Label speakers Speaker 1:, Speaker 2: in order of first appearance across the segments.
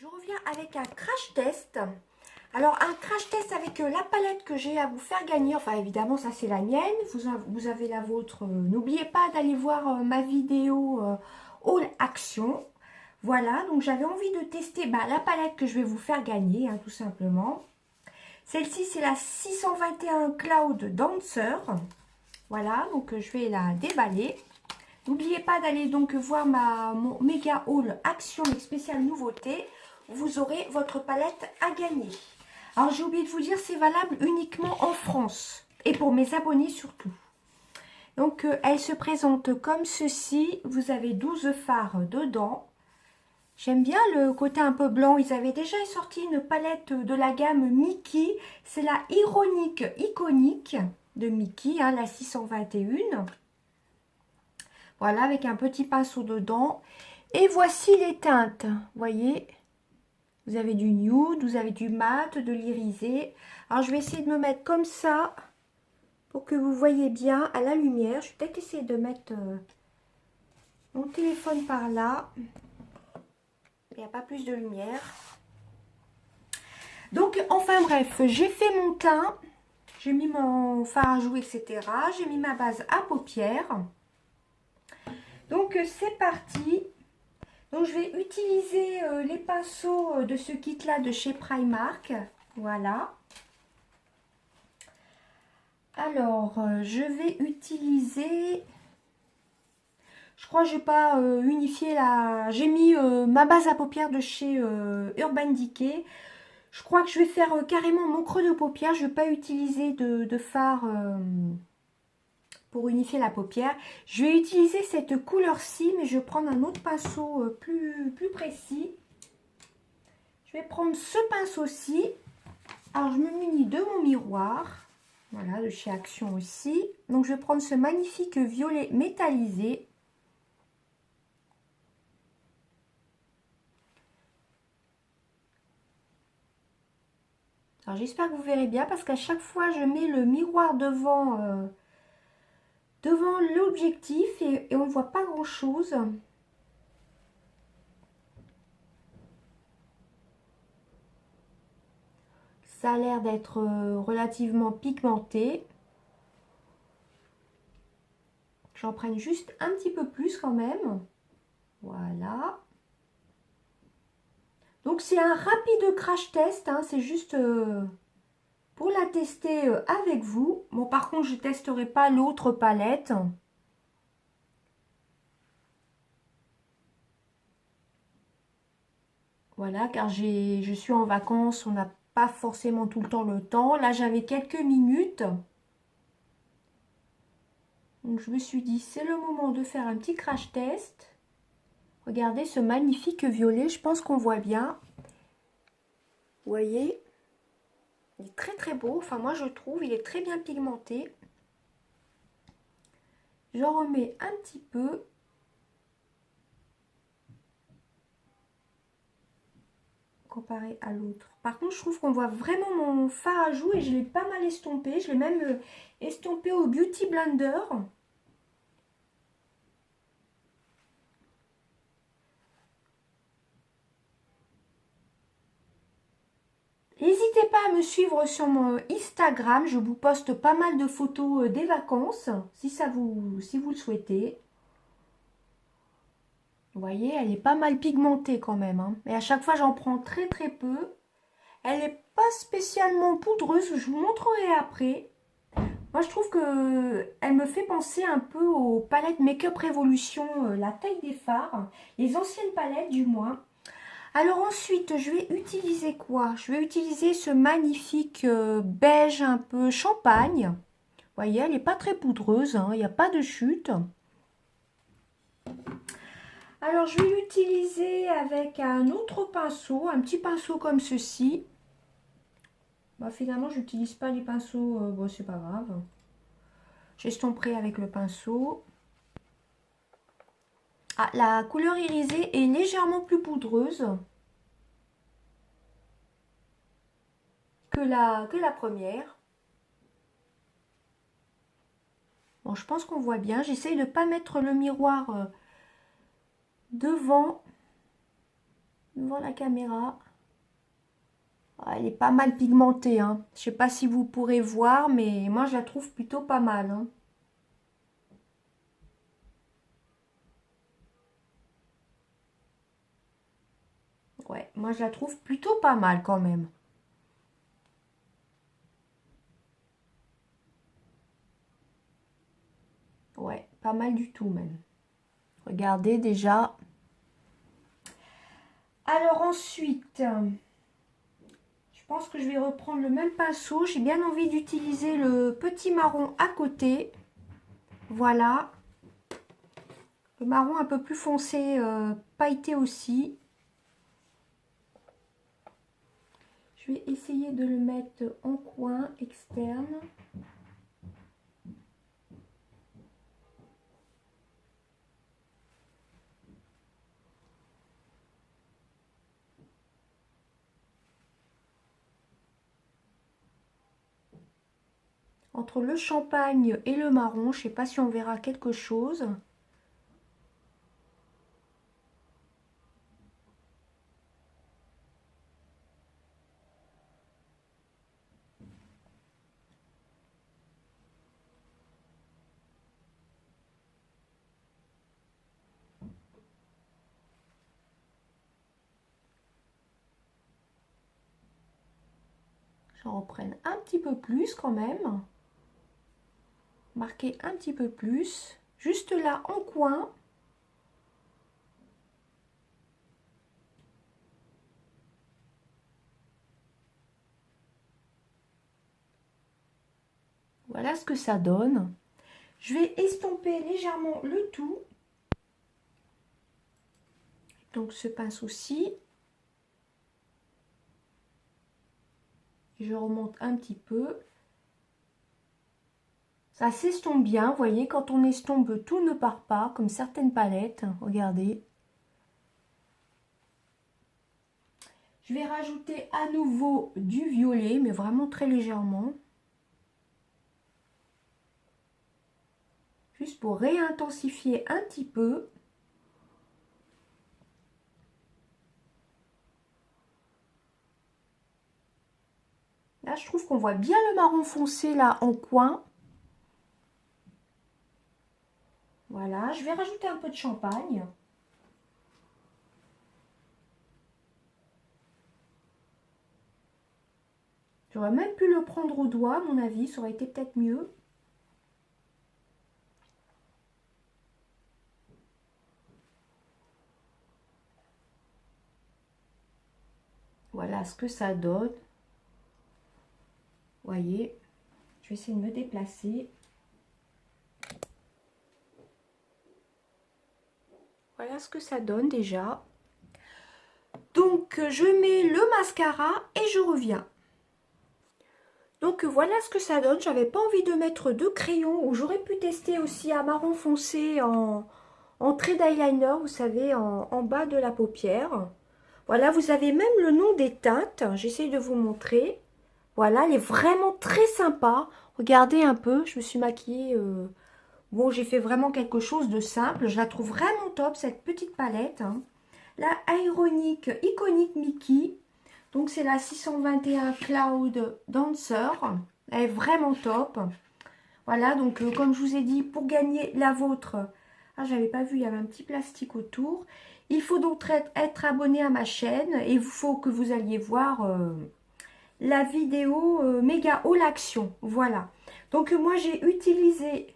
Speaker 1: je reviens avec un crash test. Alors un crash test avec la palette que j'ai à vous faire gagner. Enfin évidemment ça c'est la mienne, vous avez la vôtre. N'oubliez pas d'aller voir ma vidéo Haul Action. Voilà, donc j'avais envie de tester la palette que je vais vous faire gagner, tout simplement. Celle-ci c'est la 621 Cloud Dancer. Voilà, donc je vais la déballer. N'oubliez pas d'aller donc voir mon méga haul action spéciale nouveauté. Vous aurez votre palette à gagner. Alors j'ai oublié de vous dire, c'est valable uniquement en France. Et pour mes abonnés surtout. Donc elle se présente comme ceci. Vous avez 12 fards dedans. J'aime bien le côté un peu blanc. Ils avaient déjà sorti une palette de la gamme Mickey. C'est la Ironique Iconique de Mickey, la 621. Voilà, avec un petit pinceau dedans. Et voici les teintes. Vous voyez, vous avez du nude, vous avez du mat, de l'irisé. Alors, je vais essayer de me mettre comme ça pour que vous voyez bien à la lumière. Je vais peut-être essayer de mettre mon téléphone par là. Il n'y a pas plus de lumière. Donc, enfin bref, j'ai fait mon teint. J'ai mis mon fard à jouer, etc. J'ai mis ma base à paupières. Donc c'est parti. Donc je vais utiliser les pinceaux de ce kit là de chez Primark. Voilà. Alors je vais utiliser, je crois que je vais pas unifier la, j'ai mis ma base à paupières de chez Urban Decay. Je crois que je vais faire carrément mon creux de paupière. Je vais pas utiliser de fard pour unifier la paupière. Je vais utiliser cette couleur-ci, mais je vais prendre un autre pinceau plus précis. Je vais prendre ce pinceau-ci. Alors, je me munis de mon miroir. Voilà, de chez Action aussi. Donc, je vais prendre ce magnifique violet métallisé. Alors, j'espère que vous verrez bien, parce qu'à chaque fois, je mets le miroir devant l'objectif et on ne voit pas grand chose. Ça a l'air d'être relativement pigmenté. J'en prenne juste un petit peu plus quand même. Voilà. Donc c'est un rapide crash test, c'est juste pour la tester avec vous. Bon, par contre je ne testerai pas l'autre palette. Voilà, car je suis en vacances, on n'a pas forcément tout le temps le temps. Là j'avais quelques minutes. Donc je me suis dit c'est le moment de faire un petit crash test. Regardez ce magnifique violet, je pense qu'on voit bien. Vous voyez, il est très très beau, enfin moi je trouve, il est très bien pigmenté. J'en remets un petit peu. Comparé à l'autre. Par contre, je trouve qu'on voit vraiment mon fard à joues et je l'ai pas mal estompé. Je l'ai même estompé au Beauty Blender. N'hésitez pas à me suivre sur mon Instagram. Je vous poste pas mal de photos des vacances, si vous le souhaitez. Vous voyez, elle est pas mal pigmentée quand même. Mais à chaque fois, j'en prends très très peu. Elle n'est pas spécialement poudreuse. Je vous montrerai après. Moi, je trouve que elle me fait penser un peu aux palettes Make-up Revolution, la taille des fards. Les anciennes palettes, du moins. Alors ensuite, je vais utiliser quoi? Je vais utiliser ce magnifique beige un peu champagne. Vous voyez, elle n'est pas très poudreuse, il n'y a pas de chute. Alors, je vais l'utiliser avec un autre pinceau, un petit pinceau comme ceci. Finalement, je n'utilise pas les pinceaux, bon, c'est pas grave. J'estomperai avec le pinceau. Ah, la couleur irisée est légèrement plus poudreuse que la première. Bon, je pense qu'on voit bien. J'essaye de ne pas mettre le miroir devant. devant la caméra. Ah, elle est pas mal pigmentée, hein. Je sais pas si vous pourrez voir, mais moi je la trouve plutôt pas mal, hein. Ouais, moi je la trouve plutôt pas mal quand même. Ouais, pas mal du tout même. Regardez déjà. Alors ensuite, je pense que je vais reprendre le même pinceau. J'ai bien envie d'utiliser le petit marron à côté. Voilà. Le marron un peu plus foncé, pailleté aussi. Je vais essayer de le mettre en coin externe. Entre le champagne et le marron, je ne sais pas si on verra quelque chose. J'en reprenne un petit peu plus quand même. Marquer un petit peu plus. Juste là en coin. Voilà ce que ça donne. Je vais estomper légèrement le tout. Donc ce pinceau-ci. Je remonte un petit peu. Ça s'estompe bien, vous voyez, quand on estompe, tout ne part pas, comme certaines palettes. Regardez. Je vais rajouter à nouveau du violet, mais vraiment très légèrement. Juste pour réintensifier un petit peu. Là, je trouve qu'on voit bien le marron foncé là en coin. Voilà, je vais rajouter un peu de champagne. J'aurais même pu le prendre au doigt, à mon avis, ça aurait été peut-être mieux. Voilà ce que ça donne. Vous voyez, je vais essayer de me déplacer. Voilà ce que ça donne déjà. Donc, je mets le mascara et je reviens. Donc, voilà ce que ça donne. J'avais pas envie de mettre de crayon. Ou j'aurais pu tester aussi un marron foncé en trait d'eyeliner, vous savez, en bas de la paupière. Voilà, vous avez même le nom des teintes. J'essaie de vous montrer. Voilà, elle est vraiment très sympa. Regardez un peu, je me suis maquillée. Bon, j'ai fait vraiment quelque chose de simple. Je la trouve vraiment top, cette petite palette, hein. La Ironic Iconic Mickey. Donc, c'est la 621 Cloud Dancer. Elle est vraiment top. Voilà, donc comme je vous ai dit, pour gagner la vôtre, ah, j'avais pas vu, il y avait un petit plastique autour. Il faut donc être abonné à ma chaîne et il faut que vous alliez voir la vidéo méga haul action. Voilà. Donc moi j'ai utilisé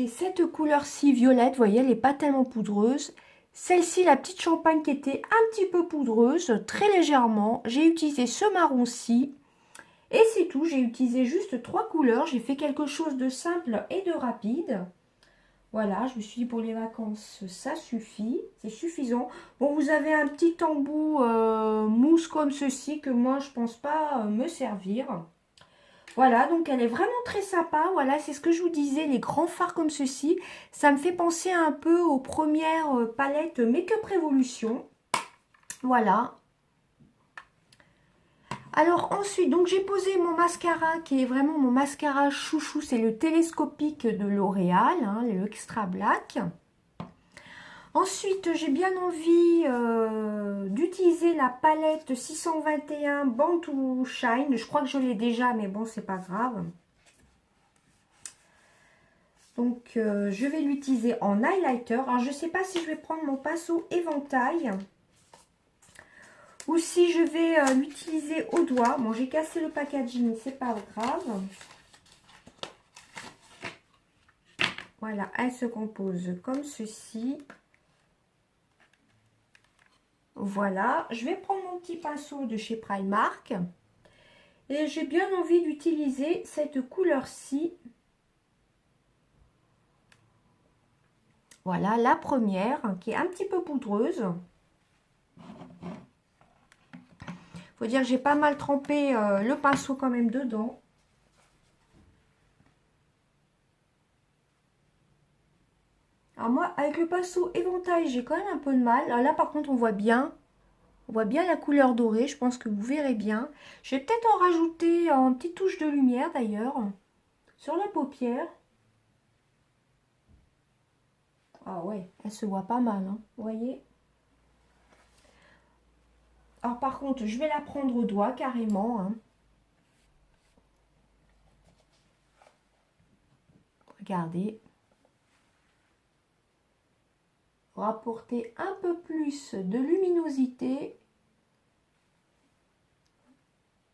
Speaker 1: cette couleur-ci violette. Vous voyez, elle n'est pas tellement poudreuse. Celle-ci, la petite champagne qui était un petit peu poudreuse, très légèrement. J'ai utilisé ce marron-ci. Et c'est tout, j'ai utilisé juste 3 couleurs. J'ai fait quelque chose de simple et de rapide. Voilà, je me suis dit pour les vacances, ça suffit, c'est suffisant. Bon, vous avez un petit embout mousse comme ceci que moi, je pense pas me servir. Voilà, donc elle est vraiment très sympa. Voilà, c'est ce que je vous disais, les grands fards comme ceci. Ça me fait penser un peu aux premières palettes Make-up Révolution. Voilà. Alors ensuite, donc j'ai posé mon mascara qui est vraiment mon mascara chouchou. C'est le télescopique de L'Oréal, hein, le Extra Black. Ensuite, j'ai bien envie d'utiliser la palette 621 Born to Shine. Je crois que je l'ai déjà, mais bon, c'est pas grave. Donc, je vais l'utiliser en highlighter. Alors, je ne sais pas si je vais prendre mon pinceau éventail ou si je vais l'utiliser au doigt. Bon, j'ai cassé le packaging, c'est pas grave. Voilà, elle se compose comme ceci. Voilà, je vais prendre mon petit pinceau de chez Primark. Et j'ai bien envie d'utiliser cette couleur-ci. Voilà, la première, qui est un petit peu poudreuse. Faut dire que j'ai pas mal trempé le pinceau quand même dedans. Alors moi, avec le pinceau éventail, j'ai quand même un peu de mal. Alors là, par contre, on voit bien la couleur dorée. Je pense que vous verrez bien. Je vais peut-être en rajouter en petite touche de lumière d'ailleurs sur la paupière. Ah ouais, elle se voit pas mal, hein, vous voyez. Alors par contre, je vais la prendre au doigt carrément, hein. Regardez. Rapporter un peu plus de luminosité.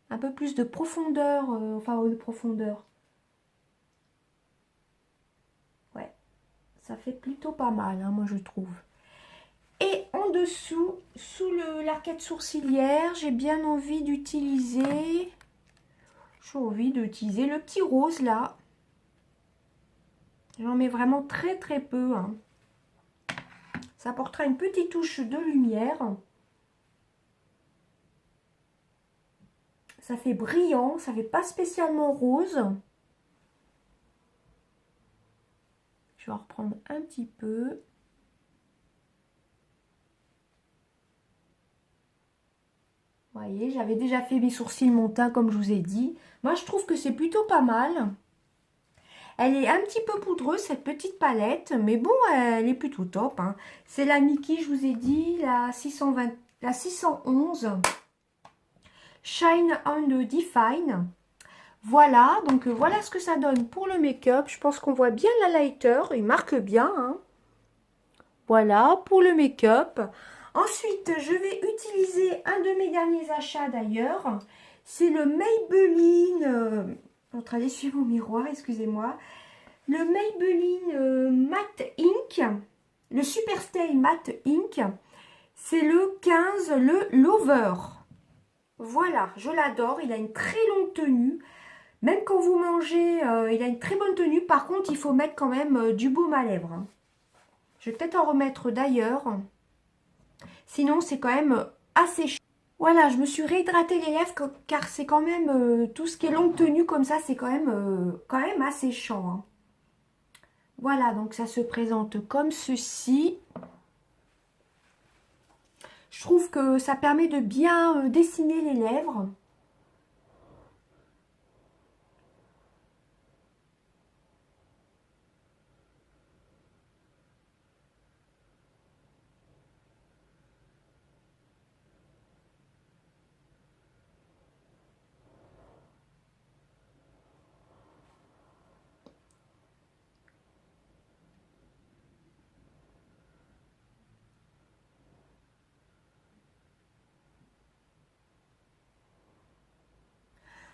Speaker 1: Un peu plus de profondeur, enfin de profondeur. Ouais, ça fait plutôt pas mal, hein, moi je trouve. Et en dessous, sous l'arcade sourcilière, j'ai bien envie d'utiliser... J'ai envie d'utiliser le petit rose là. J'en mets vraiment très très peu, hein. Ça apportera une petite touche de lumière. Ça fait brillant, ça fait pas spécialement rose. Je vais en reprendre un petit peu. Vous voyez, j'avais déjà fait mes sourcils montants comme je vous ai dit. Moi, je trouve que c'est plutôt pas mal. Elle est un petit peu poudreuse, cette petite palette, mais bon, elle est plutôt top, hein. C'est la Mickey, je vous ai dit, la 611. Shine on the Define. Voilà, donc voilà ce que ça donne pour le make-up. Je pense qu'on voit bien l'highlighter, il marque bien, hein. Voilà, pour le make-up. Ensuite, je vais utiliser un de mes derniers achats d'ailleurs. C'est le Maybelline... en train d'essuyer mon miroir, excusez-moi. Le Maybelline Matte Ink. Le Superstay Matte Ink. C'est le 15, le Lover. Voilà, je l'adore. Il a une très longue tenue. Même quand vous mangez, il a une très bonne tenue. Par contre, il faut mettre quand même du baume à lèvres, hein. Je vais peut-être en remettre d'ailleurs. Sinon, c'est quand même assez chaud. Voilà, je me suis réhydraté les lèvres car c'est quand même tout ce qui est longue tenue comme ça, c'est quand même assez chaud, hein. Voilà, donc ça se présente comme ceci. Je trouve que ça permet de bien dessiner les lèvres.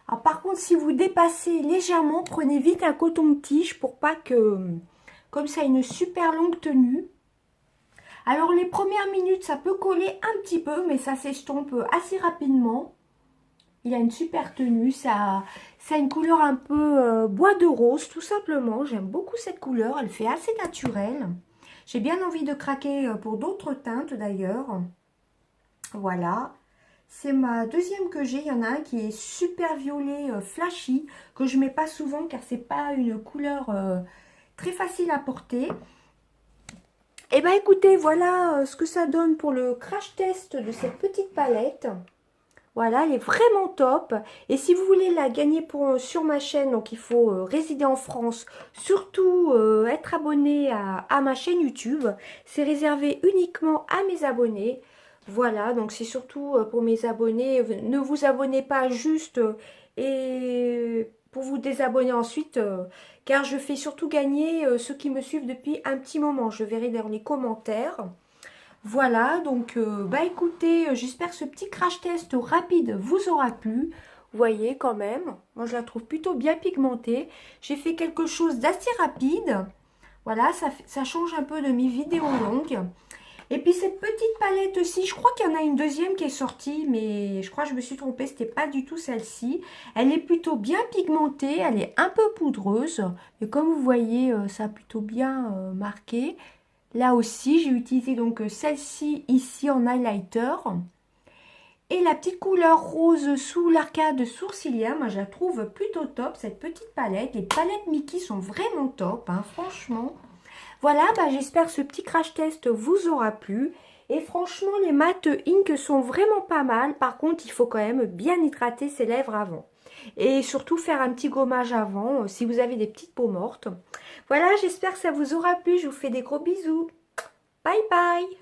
Speaker 1: Alors, par contre, si vous dépassez légèrement, prenez vite un coton-tige pour pas que... Comme ça, une super longue tenue. Alors, les premières minutes, ça peut coller un petit peu, mais ça s'estompe assez rapidement. Il a une super tenue, ça a une couleur un peu bois de rose, tout simplement. J'aime beaucoup cette couleur, elle fait assez naturelle. J'ai bien envie de craquer pour d'autres teintes d'ailleurs. Voilà. C'est ma deuxième que j'ai. Il y en a un qui est super violet flashy, que je mets pas souvent car c'est pas une couleur très facile à porter. Et ben écoutez, voilà ce que ça donne pour le crash test de cette petite palette. Voilà, elle est vraiment top. Et si vous voulez la gagner sur ma chaîne, donc il faut résider en France, surtout être abonné à ma chaîne YouTube. C'est réservé uniquement à mes abonnés. Voilà, donc c'est surtout pour mes abonnés. Ne vous abonnez pas juste et pour vous désabonner ensuite, car je fais surtout gagner ceux qui me suivent depuis un petit moment. Je verrai dans les commentaires. Voilà, donc bah écoutez, j'espère que ce petit crash test rapide vous aura plu. Vous voyez quand même, moi je la trouve plutôt bien pigmentée. J'ai fait quelque chose d'assez rapide. Voilà, ça change un peu de mes vidéos longues. Et puis cette petite palette aussi, je crois qu'il y en a une deuxième qui est sortie, mais je crois que je me suis trompée, c'était pas du tout celle-ci. Elle est plutôt bien pigmentée, elle est un peu poudreuse, mais comme vous voyez, ça a plutôt bien marqué. Là aussi, j'ai utilisé donc celle-ci ici en highlighter. Et la petite couleur rose sous l'arcade sourcilière, moi je la trouve plutôt top, cette petite palette. Les palettes Mickey sont vraiment top, hein, franchement. Voilà, bah, j'espère que ce petit crash test vous aura plu. Et franchement, les mat ink sont vraiment pas mal. Par contre, il faut quand même bien hydrater ses lèvres avant. Et surtout faire un petit gommage avant, si vous avez des petites peaux mortes. Voilà, j'espère que ça vous aura plu. Je vous fais des gros bisous. Bye bye!